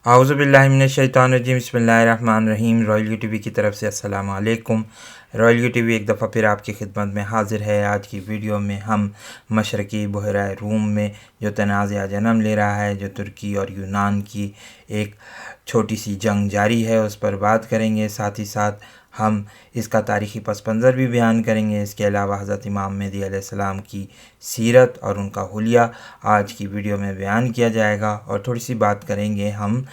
आऊज़ुबिल्लाहि मिनश्शैतानिर्रजीम बिस्मिल्लाहिर्रहमानिर्रहीम। Royal UTV की तरफ से अस्सलाम वालेकुम। रॉयल यूटीवी एक दफ़ा फिर आपकी खिदमत में हाज़िर है। आज की वीडियो में हम मशरक़ी बहरा रूम में जो तनाज़ा जन्म ले रहा है, जो तुर्की और यूनान की एक छोटी सी जंग जारी है, उस पर बात करेंगे। साथ ही साथ हम इसका तारीख़ी पस मंज़र भी बयान करेंगे। इसके अलावा हज़रत इमाम मेहदी अलैहिस्सलाम की सीरत और उनका हुलिया आज की वीडियो में बयान किया जाएगा। और थोड़ी सी बात करेंगे हम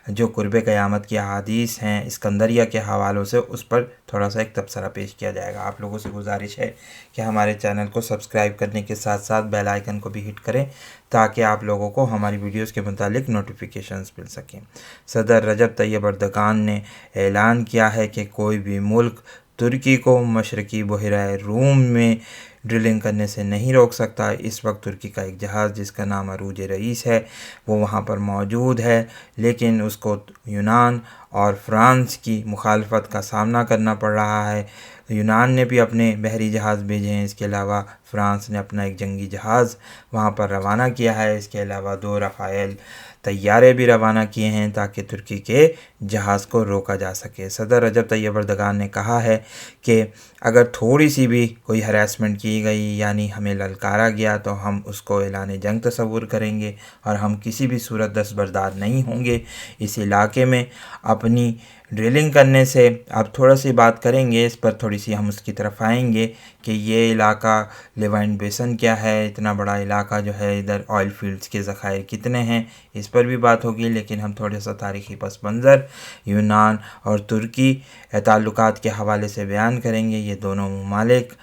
जो कुर्ब क़यामत की अहादीस हैं इस्कंदरिया के हवालों से, उस पर थोड़ा सा एक तबसरा पेश किया जाएगा। आप लोगों से गुजारिश है कि हमारे चैनल को सब्सक्राइब करने के साथ साथ बेल आइकन को भी हिट करें ताकि आप लोगों को हमारी वीडियोस के मुतालिक नोटिफिकेशंस मिल सकें। सदर रजब तैयब एर्दोगान ने ऐलान किया है कि कोई भी मुल्क तुर्की को मशरक़ी बहरा रूम में ड्रिलिंग करने से नहीं रोक सकता। इस वक्त तुर्की का एक जहाज़ जिसका नाम अरूज रईस है वो वहाँ पर मौजूद है, लेकिन उसको यूनान और फ़्रांस की मुखालफत का सामना करना पड़ रहा है। यूनान ने भी अपने बहरी जहाज़ भेजे हैं। इसके अलावा फ़्रांस ने अपना एक जंगी जहाज़ वहाँ पर रवाना किया है। इसके अलावा 2 रफ़ाएल तैयारे भी रवाना किए हैं ताकि तुर्की के जहाज़ को रोका जा सके। सदर रजब तैयब एर्दोगान ने कहा है कि अगर थोड़ी सी भी कोई हरासमेंट की गई यानी हमें ललकारा गया तो हम उसको ऐलान जंग तस्वुर करेंगे और हम किसी भी सूरत दस्तबरदार नहीं होंगे। इस इलाके में अपनी ड्रिलिंग करने से अब थोड़ा सी बात करेंगे, इस पर थोड़ी सी हम उसकी तरफ आएंगे कि ये इलाका लेवांट बेसन क्या है, इतना बड़ा इलाका जो है, इधर ऑयल फील्ड्स के ज़खायर कितने हैं, इस पर भी बात होगी। लेकिन हम थोड़ा सा तारीख़ी पस मंज़र यूनान और तुर्की ताल्लुकात के हवाले से बयान करेंगे। ये दोनों ममालिक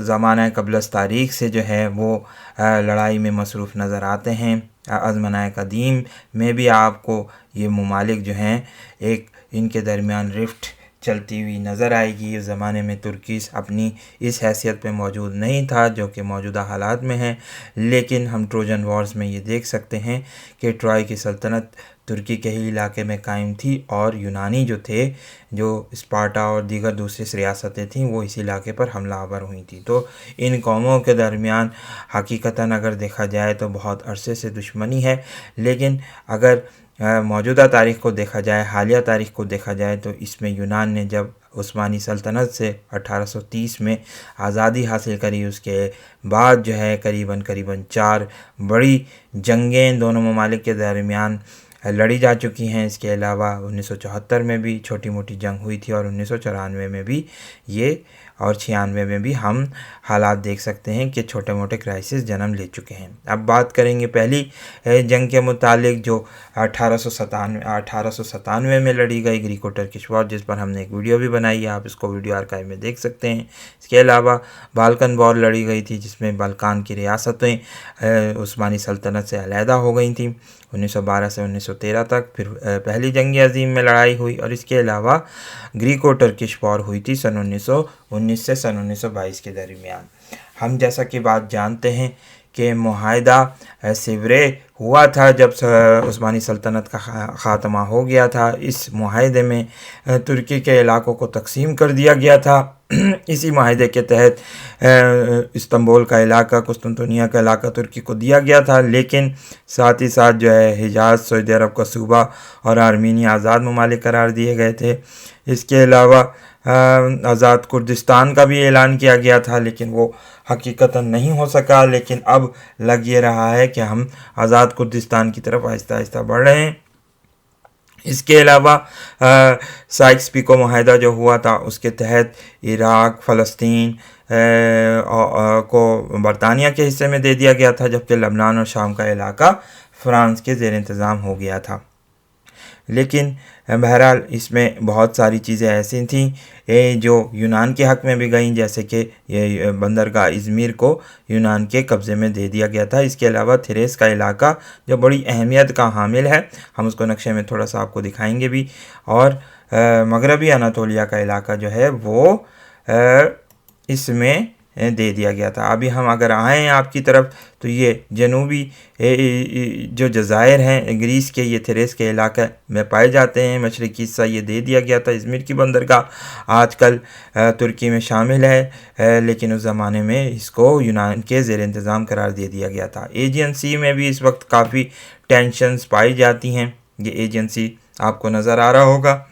ज़माना क़ब्लस तारीख़ से जो है वो लड़ाई में मसरूफ़ नज़र आते हैं। अज़मनाए क़दीम में भी आपको ये ममालिक जो हैं एक इनके दरमियान रिफ्ट चलती हुई नज़र आएगी। इस ज़माने में तुर्की अपनी इस हैसियत पे मौजूद नहीं था जो कि मौजूदा हालात में है। लेकिन हम ट्रोजन वॉर्स में ये देख सकते हैं कि ट्रॉय की सल्तनत तुर्की के ही इलाके में कायम थी और यूनानी जो थे, जो स्पार्टा और दीगर दूसरी रियासतें थीं, वो इस इलाके पर हमलावर हुई थी। तो इन कौमों के दरमियान हकीकतन अगर देखा जाए तो बहुत अरसे से दुश्मनी है। लेकिन अगर मौजूदा तारीख़ को देखा जाए, हालिया तारीख़ को देखा जाए, तो इसमें यूनान ने जब उस्मानी सल्तनत से 1830 में आज़ादी हासिल करी, उसके बाद जो है करीबन 4 बड़ी जंगें दोनों ममालिक के दरमियान लड़ी जा चुकी हैं। इसके अलावा 1974 में भी छोटी मोटी जंग हुई थी और 1994 में भी ये, और 96 में भी हम हालात देख सकते हैं कि छोटे मोटे क्राइसिस जन्म ले चुके हैं। अब बात करेंगे पहली जंग के मुतालिक जो 1897 में लड़ी गई ग्रीको टर्किश वॉर, जिस पर हमने एक वीडियो भी बनाई है, आप इसको वीडियो आर्काइव में देख सकते हैं। इसके अलावा बाल्कन वॉर लड़ी गई थी जिसमें बाल्कान की रियासतें उस्मानी सल्तनत से अलहदा हो गई थी 1912 से 1913 तक। फिर पहली जंग अज़ीम में लड़ाई हुई और इसके अलावा ग्रीको टर्किश वॉर हुई थी सन 1919 से सन 1922 के दरमियान। हम जैसा कि बात जानते हैं कि मुआहदा सिवरे हुआ था जब उस्मानी सल्तनत का ख़ात्मा हो गया था। इस मुआहदे में तुर्की के इलाकों को तकसीम कर दिया गया था। इसी मुआहदे के तहत इस्तांबुल का इलाका, कुस्तुनतुनिया का इलाका तुर्की को दिया गया था। लेकिन साथ ही साथ जो है हिजाज़, सऊदी अरब का सूबा और आर्मीनिया आज़ाद ममालिक करार दिए गए थे। इसके अलावा आज़ाद कुर्दिस्तान का भी ऐलान किया गया था, लेकिन वो हकीकतन नहीं हो सका। लेकिन अब लग ये रहा है कि हम आज़ाद कुर्दिस्तान की तरफ आहिस्ता आहिस्ता बढ़ रहे हैं। इसके अलावा साइक्स पिको मुआहदा जो हुआ था उसके तहत इराक़, फ़लस्तीन को बरतानिया के हिस्से में दे दिया गया था, जबकि लबनान और शाम का इलाका फ़्रांस के ज़ेर इंतज़ाम हो गया था। लेकिन बहरहाल इसमें बहुत सारी चीज़ें ऐसी थीं जो यूनान के हक़ में भी गईं, जैसे कि ये बंदरगाह इज़मिर को यूनान के कब्ज़े में दे दिया गया था। इसके अलावा थेरेस का इलाका जो बड़ी अहमियत का हामिल है, हम उसको नक्शे में थोड़ा सा आपको दिखाएंगे भी, और मगरबी अनातोलिया का इलाका जो है वो इसमें दे दिया गया था। अभी हम अगर आएँ आपकी तरफ तो ये जनूबी जो जज़ायर हैं ग्रीस के, ये थेरेस के इलाके में पाए जाते हैं। मशरक़ी हिस्सा ये दे दिया गया था। इज़मिर की बंदरगाह आजकल तुर्की में शामिल है, लेकिन उस ज़माने में इसको यूनान के ज़ेर इंतज़ाम करार दे दिया गया था। एजियन सी में भी इस वक्त काफ़ी टेंशन्स पाई जाती हैं। ये एजियन सी आपको नज़र आ रहा होगा,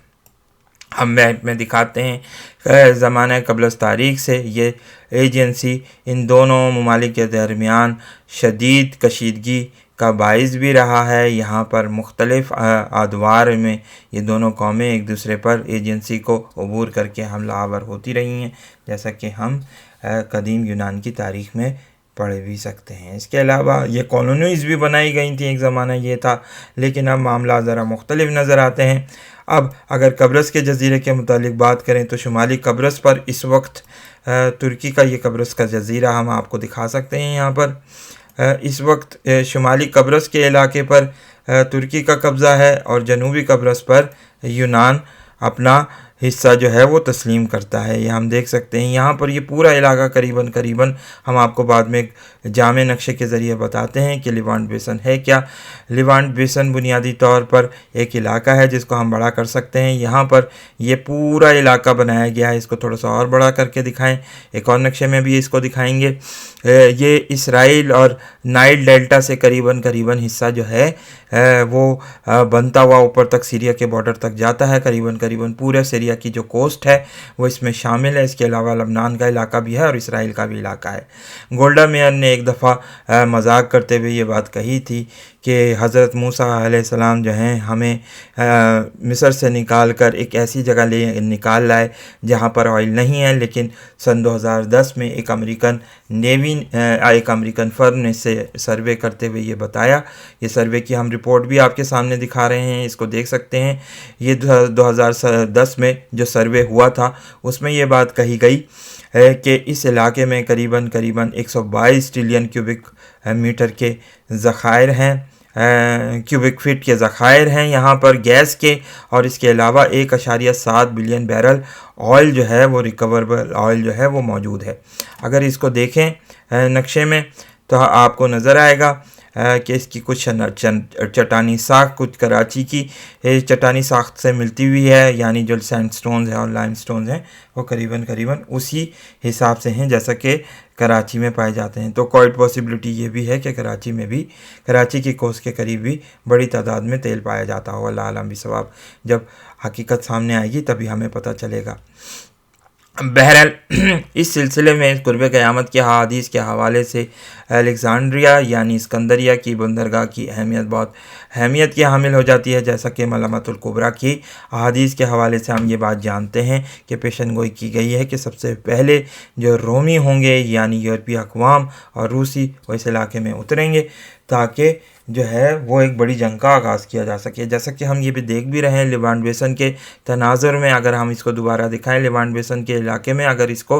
हम मैप में दिखाते हैं। ज़माना क़ब्ल तारीख़ से ये एजेंसी इन दोनों ममालिक के दरमियान शदीद कशीदगी का बाइस भी रहा है। यहाँ पर मुख्तलिफ़ अदवार में ये दोनों कौमें एक दूसरे पर एजेंसी को अबूर करके हमला आवर होती रही हैं, जैसा कि हम कदीम यूनान की तारीख़ में पढ़ भी सकते हैं। इसके अलावा ये कॉलोनीज़ भी बनाई गई थी, एक ज़माना ये था, लेकिन अब मामला ज़रा मुख्तलिफ नज़र आते हैं। अब अगर कब्रस के जज़ीरे के मुतालिक बात करें तो शुमाली कब्रस पर इस वक्त तुर्की का ये कब्रस का जज़ीरा हम आपको दिखा सकते हैं। यहाँ पर इस वक्त शुमाली कब्रस के इलाके पर तुर्की का कब्ज़ा है और जनूबी कब्रस पर यूनान अपना हिस्सा जो है वो तस्लीम करता है। ये हम देख सकते हैं। यहाँ पर ये पूरा इलाका करीबन हम आपको बाद में एक जामे नक्शे के ज़रिए बताते हैं कि लिवांट बेसन है क्या। लिवांट बेसन बुनियादी तौर पर एक इलाका है जिसको हम बड़ा कर सकते हैं। यहाँ पर ये पूरा इलाका बनाया गया है। इसको थोड़ा सा और बड़ा करके दिखाएं, एक और नक्शे में भी इसको दिखाएंगे। ये इसराइल और नाइल डेल्टा से करीबन हिस्सा जो है वो बनता हुआ ऊपर तक सीरिया के बॉर्डर तक जाता है। करीबन पूरे सीरिया की जो कोस्ट है वो इसमें शामिल है। इसके अलावा लबनान का इलाका भी है और इसराइल का भी इलाका है। गोल्डा मेयर ने एक दफ़ा मजाक करते हुए ये बात कही थी कि हज़रत मूसा अलैहिस्सलाम जो हैं हमें मिस्र से निकाल कर एक ऐसी जगह निकाल लाए जहाँ पर ऑयल नहीं है, लेकिन सन 2010 में एक अमेरिकन फर्म ने इसे सर्वे करते हुए ये बताया। ये सर्वे की हम रिपोर्ट भी आपके सामने दिखा रहे हैं, इसको देख सकते हैं। ये 2010 में जो सर्वे हुआ था उसमें ये बात कही गई है कि इस इलाके में करीबन 122 ट्रिलियन क्यूबिक मीटर के ज़खायर हैं, क्यूबिक फीट के ज़खायर हैं यहाँ पर गैस के, और इसके अलावा 1.7 बिलियन बैरल ऑयल जो है वो रिकवरेबल ऑयल जो है वो मौजूद है। अगर इसको देखें नक्शे में तो आपको नज़र आएगा कि इसकी कुछ चट्टानी साख कुछ कराची की चट्टानी साख्त से मिलती हुई है, यानी जो सैंडस्टोन्स हैं और लाइमस्टोन्स हैं वो करीबन उसी हिसाब से हैं जैसा कि कराची में पाए जाते हैं। तो क्वाइट पॉसिबिलिटी ये भी है कि कराची में भी, कराची की कोस्ट के करीब भी बड़ी तादाद में तेल पाया जाता हो। अल्लाह आलम बिसवाब, जब हकीकत सामने आएगी तभी हमें पता चलेगा। बहरहाल इस सिलसिले में कुर्ब क़यामत के हदीस के हवाले से अलेक्ज़ांड्रिया यानी सिकंदरिया की बंदरगाह की बहुत अहमियत की हामिल हो जाती है। जैसा कि मलामतुल कुबरा की हदीस के हवाले से हम ये बात जानते हैं कि पेशन गोई की गई है कि सबसे पहले जो रोमी होंगे यानी यूरोपीय अक़वाम और रूसी वो इस इलाके में उतरेंगे ताकि जो है वो एक बड़ी जंग का आगाज़ किया जा सके। जैसा कि हम ये भी देख भी रहे हैं लिवांट बेसन के तनाज़ुर में, अगर हम इसको दोबारा दिखाएं लिवांट बेसन के इलाके में अगर इसको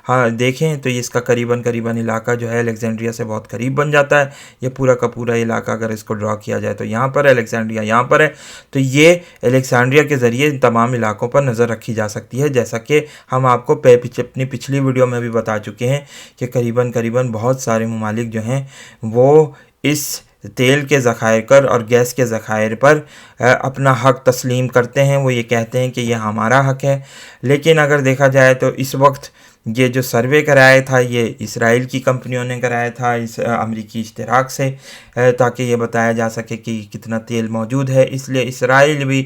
देखें तो ये इसका करीबन इलाका जो है अलेक्जेंड्रिया से बहुत करीब बन जाता है। ये पूरा का पूरा इलाका अगर इसको ड्रॉ किया जाए तो यहाँ पर अलेक्जेंड्रिया यहाँ पर है, तो ये अलेक्जेंड्रिया के ज़रिए इन तमाम इलाकों पर नज़र रखी जा सकती है। जैसा कि हम आपको अपनी पिछली वीडियो में भी बता चुके हैं कि करीबन बहुत सारे ममालिक जो हैं वो इस तेल के ज़खायर पर और गैस के ज़खायर पर अपना हक़ तस्लीम करते हैं। वो ये कहते हैं कि ये हमारा हक़ है। लेकिन अगर देखा जाए तो इस वक्त ये जो सर्वे कराया था ये इसराइल की कंपनियों ने कराया था इस अमरीकी इश्तराक से, ताकि ये बताया जा सके कि कितना तेल मौजूद है। इसलिए इसराइल भी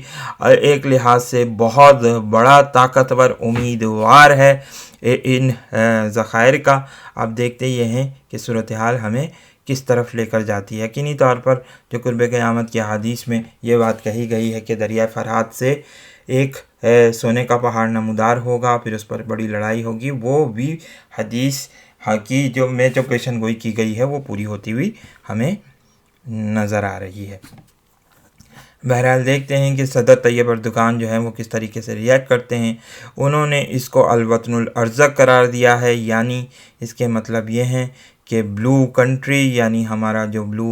एक लिहाज से बहुत बड़ा ताकतवर उम्मीदवार है इन ज़खायर का। अब देखते ये हैं कि सूरत हाल हमें किस तरफ लेकर जाती है। यकीनी तौर पर जो कुर्ब क़यामत की हदीस में ये बात कही गई है कि दरिया फरहाद से एक सोने का पहाड़ नमूदार होगा, फिर उस पर बड़ी लड़ाई होगी, वो भी हदीस की जो पेशन गोई की गई है वो पूरी होती हुई हमें नज़र आ रही है। बहरहाल देखते हैं कि सदर तैयब अर्दोगान जो है वो किस तरीके से रिएक्ट करते हैं। उन्होंने इसको अलवतनुल अर्ज़क करार दिया है, यानी इसके मतलब ये हैं कि ब्लू कंट्री यानी हमारा जो ब्लू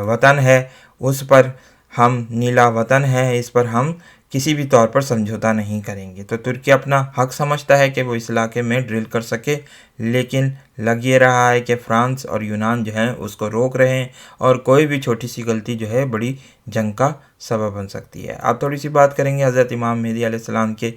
वतन है उस पर हम, नीला वतन है, इस पर हम किसी भी तौर पर समझौता नहीं करेंगे। तो तुर्की अपना हक समझता है कि वो इस इलाके में ड्रिल कर सके, लेकिन लग ये रहा है कि फ्रांस और यूनान जो हैं उसको रोक रहे हैं और कोई भी छोटी सी गलती जो है बड़ी जंग का सबब बन सकती है। अब थोड़ी सी बात करेंगे हज़रत इमाम मेहदी अलैहिस्सलाम के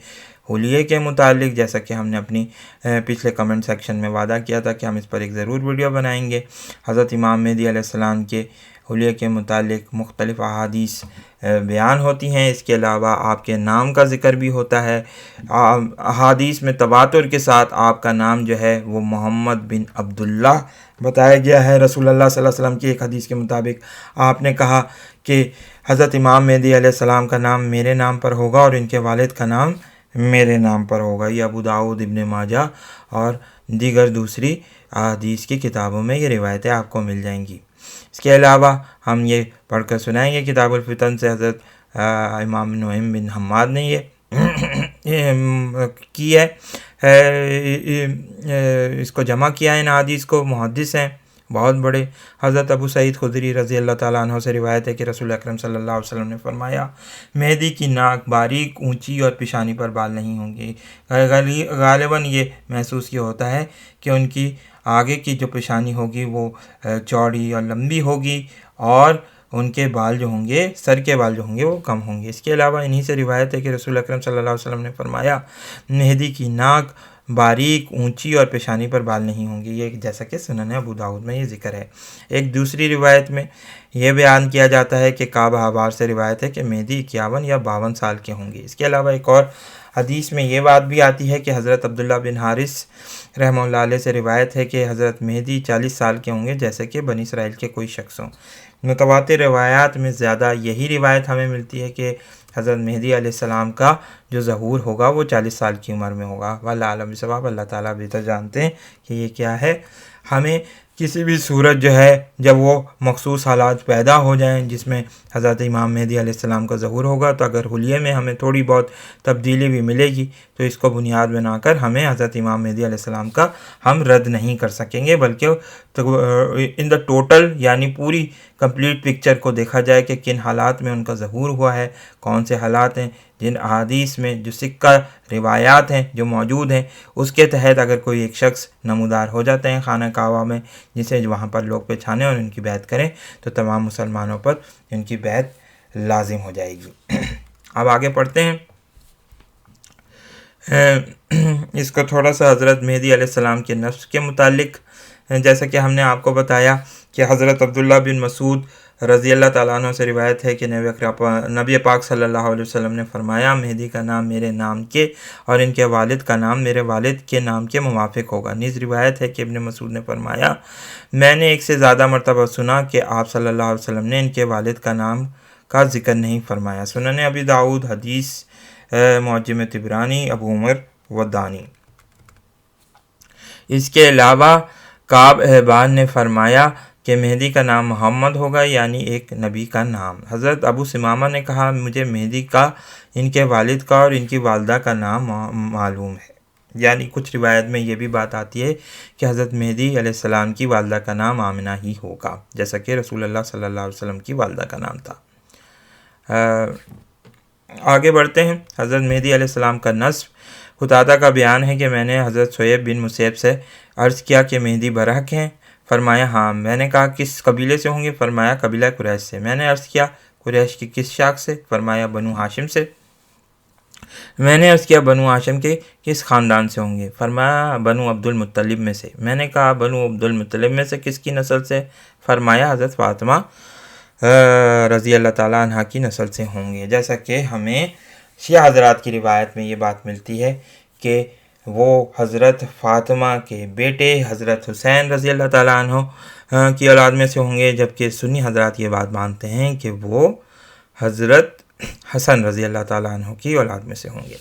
हुलिये के मुतालिक। जैसा कि हमने अपनी पिछले कमेंट सेक्शन में वादा किया था कि हम इस पर एक ज़रूर वीडियो बनाएंगे। हज़रत इमाम मेहदी अलैहिस्सलाम के हुलिये के मुतालिक मुख्तलिफ़ अहादीस बयान होती हैं। इसके अलावा आपके नाम का ज़िक्र भी होता है। अहादीस में तवातुर के साथ आपका नाम जो है वो मोहम्मद बिन अब्दुल्ला बताया गया है। रसूलुल्लाह सल्लल्लाहु अलैहि वसल्लम की एक हदीस के मुताबिक आपने कहा कि हज़रत इमाम मेहदी अलैहिस्सलाम का नाम मेरे नाम पर होगा और इनके वालिद का नाम मेरे नाम पर होगा। ये अबू दाऊद, इब्न माजा और दीगर दूसरी अहादीस की किताबों में ये रिवायतें आपको मिल जाएंगी। इसके अलावा हम ये पढ़कर सुनाएंगे किताबुल फितन से हज़रत इमाम नुइम बिन हम्माद ने ये की है, इसको जमा किया है। इन हदीस को मुहद्दिस हैं बहुत बड़े। हज़रत अबू सईद खुदरी रज़ी अल्लाह ताला अन्हु से रिवायत है कि रसूल अकरम सल्लल्लाहु अलैहि वसल्लम ने फरमाया, मेहदी की नाक बारीक, ऊंची और पेशानी पर बाल नहीं होंगे। गालिबन ये महसूस ये होता है कि उनकी आगे की जो पेशानी होगी वो चौड़ी और लंबी होगी और उनके बाल जो होंगे, सर के बाल जो होंगे वो कम होंगे। इसके अलावा इन्हीं से रिवायत है कि रसूल अकरम सल्लल्लाहु अलैहि वसल्लम ने फरमाया, मेहदी की नाक बारीक, ऊंची और पेशानी पर बाल नहीं होंगे। ये जैसा कि सुनन अबू दाऊद में ये ज़िक्र है। एक दूसरी रिवायत में यह बयान किया जाता है कि काब अहबार से रिवायत है कि मेहदी 51 या 52 साल के होंगे। इसके अलावा एक और हदीस में ये बात भी आती है कि हज़रत अब्दुल्ला बिन हारिस रहमतुल्लाह अलैह से रिवायत है कि हज़रत मेहदी 40 साल के होंगे, जैसे कि बनी इसराइल के कोई शख्स हों। मुतवातिर रिवायात में ज़्यादा यही रिवायत हमें मिलती है कि हज़रत मेहदी अलैहिस्सलाम का जो ज़हूर होगा वो 40 साल की उम्र में होगा। वल्लाहु आलम बिस्सवाब। अल्लाह ताला बेहतर जानते हैं कि ये क्या है। हमें किसी भी सूरत जो है जब वो मखसूस हालात पैदा हो जाएं जिसमें हज़रत इमाम मेहदी अलैहिस्सलाम का ज़हूर होगा, तो अगर हुलिये में हमें थोड़ी बहुत तब्दीली भी मिलेगी तो इसको बुनियाद बनाकर हमें हज़रत इमाम मेहदी अलैहिस्सलाम का हम रद्द नहीं कर सकेंगे, बल्कि तो इन द टोटल यानी पूरी कंप्लीट पिक्चर को देखा जाए कि किन हालात में उनका ज़हूर हुआ है, कौन से हालात हैं, जिन अहादीस में जो सिक्का रिवायात हैं जो मौजूद हैं उसके तहत अगर कोई एक शख्स नमूदार हो जाते हैं खाना काबा में, जिसे वहाँ पर लोग पहचानें और उनकी बैत करें, तो तमाम मुसलमानों पर उनकी बैत लाजिम हो जाएगी। अब आगे पढ़ते हैं। इसको थोड़ा सा हज़रत मेहदी अलैहिस्सलाम के नफ्स के मुतालिक, जैसा कि हमने आपको बताया कि हज़रत अब्दुल्ला बिन मसूद रज़ी अल्लाह ताला अन्हु से रिवायत है कि नबी पाक सल्लल्लाहु अलैहि वसल्लम ने फरमाया, मेहदी का नाम मेरे नाम के और इनके वालिद का नाम मेरे वालिद के नाम के मुवाफिक होगा। नीज़ रिवायत है कि इब्न मसूद ने फरमाया, मैंने एक से ज़्यादा मरतबा सुना कि आप सल्लल्लाहु अलैहि वसल्लम ने इनके वालिद का नाम का ज़िक्र नहीं फरमाया। सुनन अबी दाऊद हदीस मुअज्जम तिबरानी अबू उमर वदानी। इसके अलावा काब अहबान ने फरमाया कि मेहदी का नाम मोहम्मद होगा, यानी एक नबी का नाम। हज़रत अबू सिमामा ने कहा, मुझे मेहदी का, इनके वालिद का और इनकी वालदा का नाम मालूम है। यानी कुछ रिवायत में ये भी बात आती है कि हज़रत मेहदी अलैहिस्सलाम की वालदा का नाम आमिना ही होगा, जैसा कि रसूलुल्लाह सल्लल्लाहु अलैहि वसल्लम की वालदा का नाम था। आगे बढ़ते हैं। हज़रत मेहदी अलैहिस्सलाम का नस्ब। खुतादा का बयान है कि मैंने हज़रत शुएब बिन मुसैब से अर्ज़ किया कि मेहदी बरहक हैं। फरमाया, हाँ। मैंने कहा, किस कबीले से होंगे? फरमाया, कबीला कुरैश से। मैंने अर्ज़ किया, कुरैश की किस शाख से? फरमाया, बनु हाशिम से। मैंने अर्ज़ किया, बनु हाशिम के किस ख़ानदान से होंगे? फरमाया, बनु अब्दुल मुत्तलिब में से। मैंने कहा, बनु अब्दुल मुत्तलिब में से किसकी नस्ल से? फरमाया, हज़रत फ़ातिमा रज़ी अल्लाह ताला अन्हा की नस्ल से होंगे। जैसा कि हमें शिया हज़रात की रिवायत में ये बात मिलती है कि वो हज़रत फ़ातिमा के बेटे हज़रत हुसैन रज़ी अल्लाह ताला अन्हु की औलाद में से होंगे, जबकि सुन्नी हज़रात ये बात मानते हैं कि वो हज़रत हसन रज़ी अल्लाह ताला अन्हु की औलाद में से होंगे।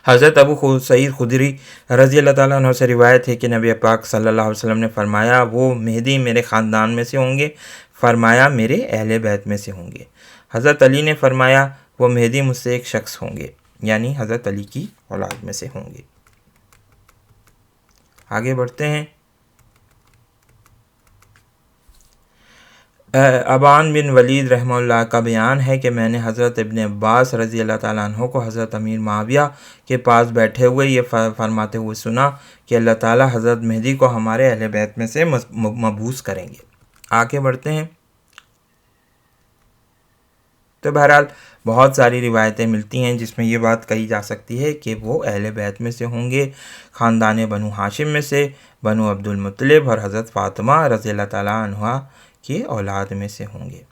हज़रत अबू सईद खुदरी रज़ी अल्लाह ताला अन्हु से रिवायत है कि नबी पाक सल्लल्लाहु अलैहि वसल्लम ने फरमाया, वो मेहदी मेरे ख़ानदान में से होंगे। फरमाया, मेरे अहले बैत में से होंगे। हज़रत अली ने फरमाया, वो मेहदी मुझसे एक शख्स होंगे, यानी हज़रत अली की औलाद में से होंगे। आगे बढ़ते हैं। ابان بن ولید رحمہ اللہ کا بیان ہے کہ میں نے حضرت ابن عباس رضی اللہ تعالیٰ عنہ کو حضرت امیر معاویہ کے پاس بیٹھے ہوئے یہ فرماتے ہوئے سنا کہ اللہ تعالیٰ حضرت مہدی کو ہمارے اہل بیت میں سے مبعوث کریں گے۔ آگے بڑھتے ہیں۔ تو بہرحال بہت ساری روایتیں ملتی ہیں جس میں یہ بات کہی جا سکتی ہے کہ وہ اہل بیت میں سے ہوں گے، خاندان بنو ہاشم میں سے، بنو عبد المطلب اور حضرت فاطمہ رضی اللہ تعالیٰ عنہ کی اولاد میں سے ہوں گے۔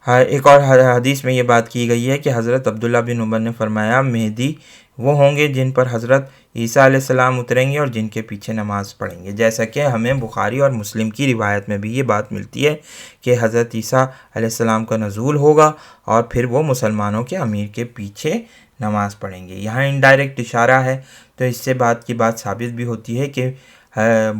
ایک اور حدیث میں یہ بات کی گئی ہے کہ حضرت عبداللہ بن عمر نے فرمایا مہدی وہ ہوں گے جن پر حضرت عیسیٰ علیہ السلام اتریں گے اور جن کے پیچھے نماز پڑھیں گے، جیسا کہ ہمیں بخاری اور مسلم کی روایت میں بھی یہ بات ملتی ہے کہ حضرت عیسیٰ علیہ السلام کا نزول ہوگا اور پھر وہ مسلمانوں کے امیر کے پیچھے نماز پڑھیں گے۔ یہاں انڈائریکٹ اشارہ ہے، تو اس سے بات ثابت بھی ہوتی ہے کہ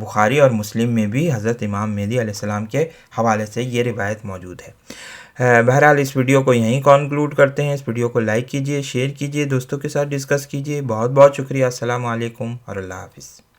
بخاری اور مسلم میں بھی حضرت امام مہدی علیہ السلام کے حوالے سے یہ روایت موجود ہے۔ بہرحال اس ویڈیو کو یہیں کنکلوڈ کرتے ہیں۔ اس ویڈیو کو لائک کیجئے، شیئر کیجئے، دوستوں کے ساتھ ڈسکس کیجئے۔ بہت بہت شکریہ۔ السلام علیکم اور اللہ حافظ۔